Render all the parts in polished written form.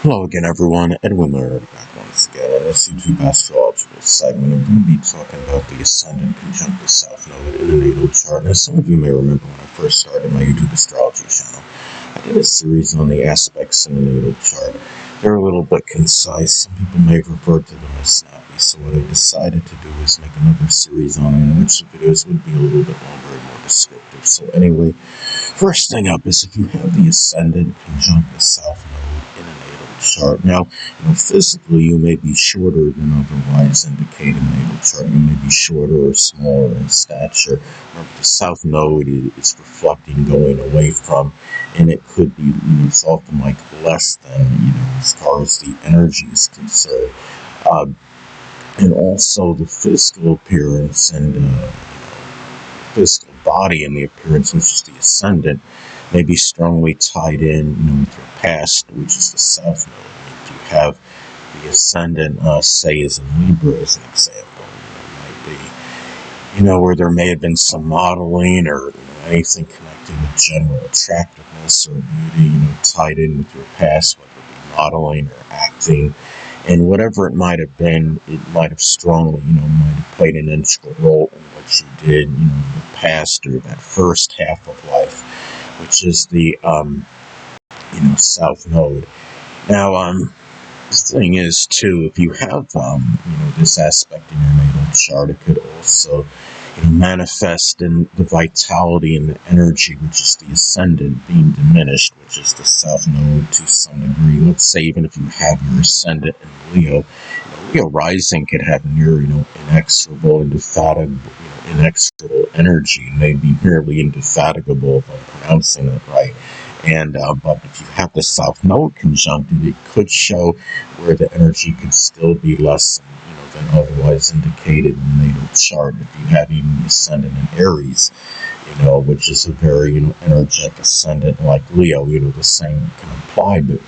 Hello again, everyone. Edwin Lerner back once again in this YouTube astrological segment. I'm going to be talking about the Ascendant Conjunct the South Node in the natal chart. As some of you may remember, when I first started my YouTube astrology channel, I did a series on the aspects in the natal chart. They're a little bit concise. Some people may refer to them as snappy. So what I decided to do was make another series on it, in which the videos would be a little bit longer and more descriptive. So anyway, first thing up is if you have the Ascendant Conjunct the South Node in a natal chart. Now, physically you may be shorter than otherwise indicated in the natal chart. You may be shorter or smaller in stature. Remember, the South Node is reflecting going away from, and it could be often like less than, as far as the energy is concerned. And also the physical appearance and physical body and the appearance, which is the Ascendant, may be strongly tied in, with your past, which is the South Node. If you have the Ascendant, say, as in Libra, as an example, it might be, where there may have been some modeling or anything connecting with general attractiveness or beauty, tied in with your past, whether it be modeling or acting. And whatever it might have been, it might have strongly, might have played an integral role in what you did, in the past or that first half of life, which is the, South Node. Now, the thing is, too, if you have, this aspect in your natal chart, it could also, manifest in the vitality and the energy, which is the Ascendant, being diminished, which is the South Node to some degree. Let's say even if you have your Ascendant in Leo, Leo rising could have near, inexorable, inexorable energy, maybe nearly indefatigable, if I'm pronouncing it right. And but if you have the South Node conjuncted, it could show where the energy could still be less, than otherwise indicated in the natal chart. If you have even the Ascendant in Aries, which is a very, energetic Ascendant like Leo, the same can apply. But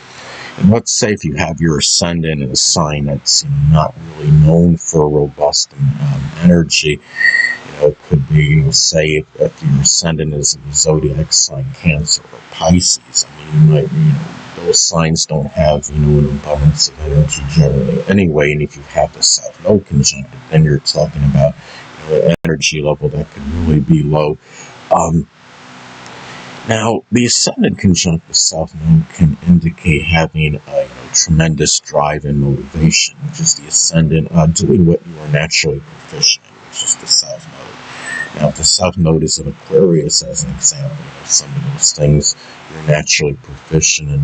and let's say if you have your Ascendant in a sign that's not really known for robust energy, it could be, say, if your Ascendant is in the zodiac sign Cancer or Pisces. You might, those signs don't have, an abundance of energy generally anyway. And if you have the South Node conjuncted, then you're talking about, an energy level that could really be low. Now, the Ascendant conjunct the South Node can indicate having a tremendous drive and motivation, which is the Ascendant doing what you are naturally proficient in, which is the South Node. Now, if the South Node is in Aquarius, as an example, some of those things you're naturally proficient in,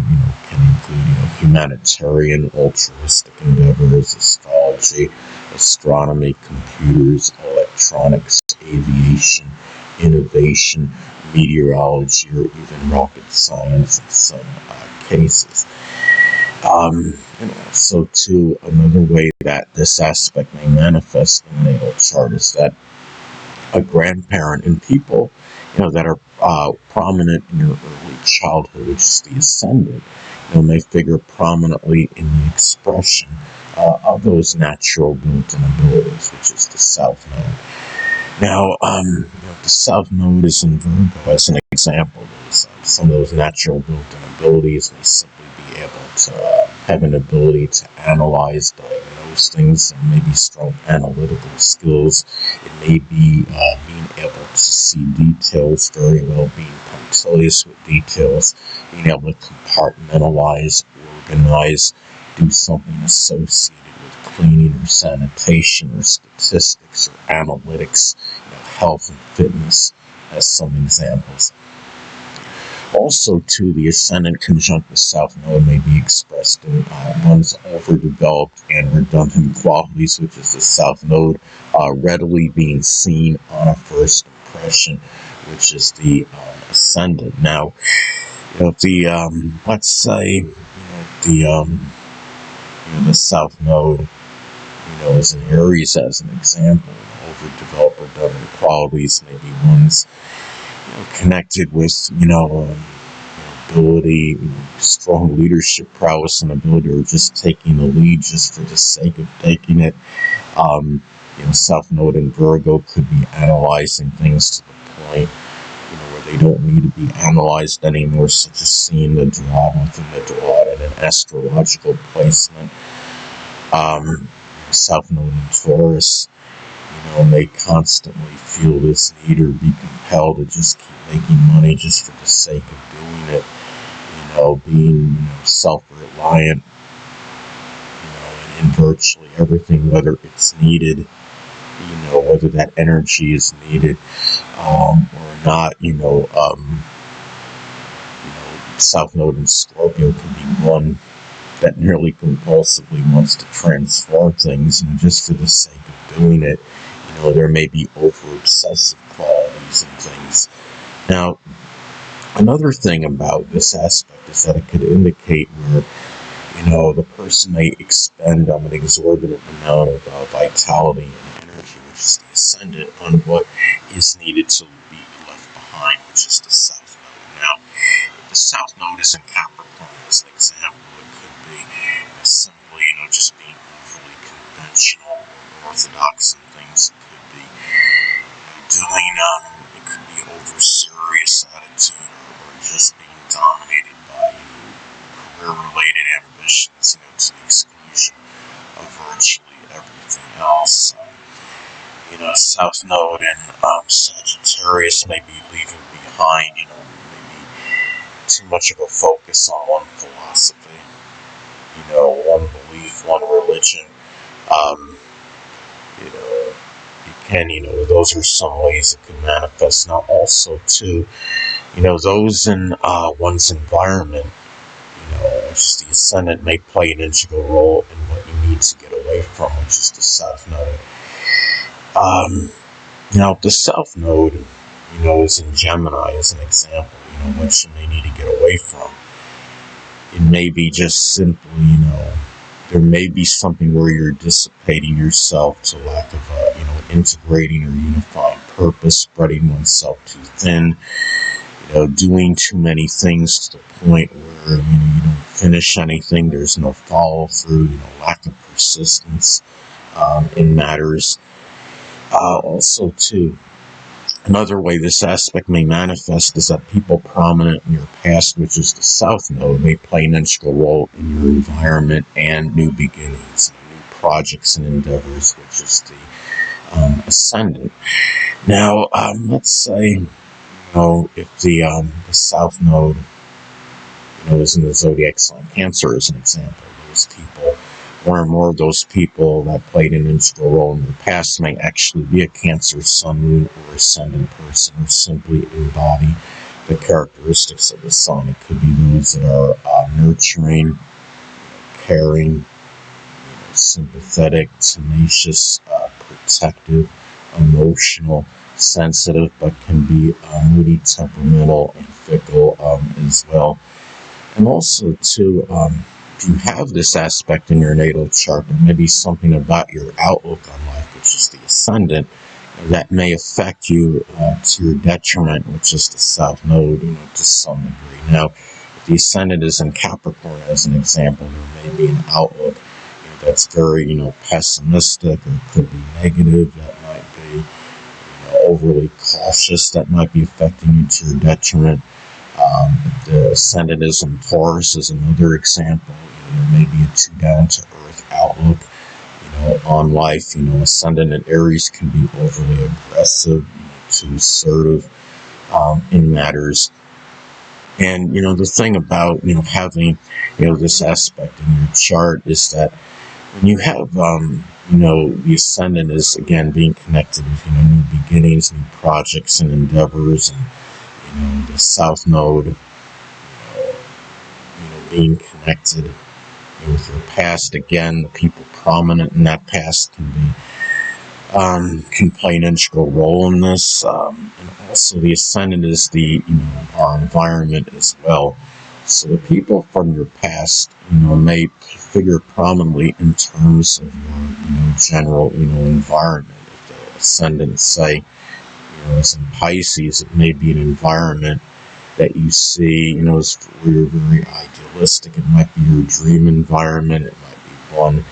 can include, humanitarian, altruistic endeavors, astrology, astronomy, computers, electronics, aviation, innovation, meteorology, or even rocket science in some cases. And also, too, another way that this aspect may manifest in the natal chart is that a grandparent and people, that are prominent in your early childhood, which is the Ascendant, may figure prominently in the expression of those natural built-in abilities, which is the South Node. Now, the South Node is in Virgo, as an example. Some of those natural built-in abilities may simply be able to have an ability to analyze, diagnose things, and maybe strong analytical skills. It may be being able to see details very well, being punctilious with details, being able to compartmentalize, organize, do something associated with cleaning or sanitation or statistics or analytics, health and fitness, as some examples. Also, too, the Ascendant conjunct the South Node may be expressed in one's overdeveloped and redundant qualities, which is the South Node readily being seen on a first impression, which is the Ascendant. Now, the let's say, the South Node, is in Aries, as an example, overdeveloped redundant qualities, maybe one's connected with, ability, strong leadership prowess and ability, or just taking the lead just for the sake of taking it. South Node in Virgo could be analyzing things to the point where they don't need to be analyzed anymore, such as seeing the drama within the dot and an astrological placement. South Node in Taurus, and they constantly feel this need or be compelled to just keep making money just for the sake of doing it, being, self-reliant, in virtually everything, whether it's needed, whether that energy is needed, or not, South Node in Scorpio can be one that nearly compulsively wants to transform things, just for the sake of doing it. There may be over-obsessive qualities and things. Now, another thing about this aspect is that it could indicate where, the person may expend an exorbitant amount of vitality and energy, which is the Ascendant, on what is needed to be left behind, which is the South Node. Now, if the South Node is in Capricorn, as an example, it could be simply, just being overly conventional or orthodox in things. It could be doing, it could be over-serious attitude, or just being dominated by career-related ambitions, to the exclusion of virtually everything else. South Node and Sagittarius may be leaving behind, maybe too much of a focus on one philosophy, one belief, one religion. You can, those are some ways it can manifest. Now, also, too, those in one's environment, which is the Ascendant, may play an integral role in what you need to get away from, which is the South Node. Now, the South Node, is in Gemini, as an example, what you may need to get away from. It may be just simply, there may be something where you're dissipating yourself to lack of, integrating or unifying purpose, spreading oneself too thin, doing too many things to the point where, you don't finish anything, there's no follow-through, lack of persistence in matters. Also, too, another way this aspect may manifest is that people prominent in your past, which is the South Node, may play an integral role in your environment and new beginnings, new projects and endeavors, which is the Ascendant. Now, let's say, if the South Node, is in the zodiac sign Cancer, as an example, those people, more and more of those people that played an integral role in the past may actually be a Cancer, Sun, Moon, or Ascendant person, or simply embody the characteristics of the Sun. It could be those that are nurturing, caring, sympathetic, tenacious, protective, emotional, sensitive, but can be moody, temperamental, and fickle as well. And also, too, if you have this aspect in your natal chart, there may be something about your outlook on life, which is the Ascendant, that may affect you to your detriment, which is the South Node, to some degree. Now, if the Ascendant is in Capricorn, as an example, there may be an outlook that's very, pessimistic, or could be negative, that might be, overly cautious, that might be affecting you to your detriment. The Ascendant is in Taurus is another example. There may be a too down-to-earth outlook, on life. Ascendant in Aries can be overly aggressive, too assertive in matters. And, the thing about, having, this aspect in your chart is that when you have, the Ascendant is, again, being connected with, new beginnings, new projects and endeavors, and, the South Node, being connected with your past. Again, the people prominent in that past can play an integral role in this. And also, the Ascendant is our environment as well. So the people from your past, may figure prominently in terms of your, general, environment. If the Ascendant, say, as in Pisces, it may be an environment that you see, is where you're very idealistic. It might be your dream environment. It might be one,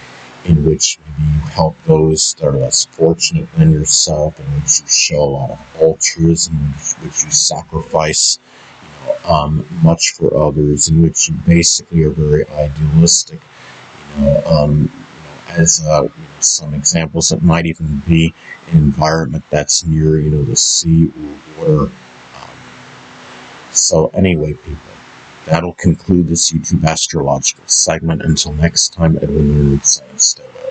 in which maybe you help those that are less fortunate than yourself, in which you show a lot of altruism, in which you sacrifice much for others, in which you basically are very idealistic. As some examples, it might even be an environment that's near the sea or water. So anyway, people, that'll conclude this YouTube astrological segment. Until next time, Edwin Leonard saying stay well.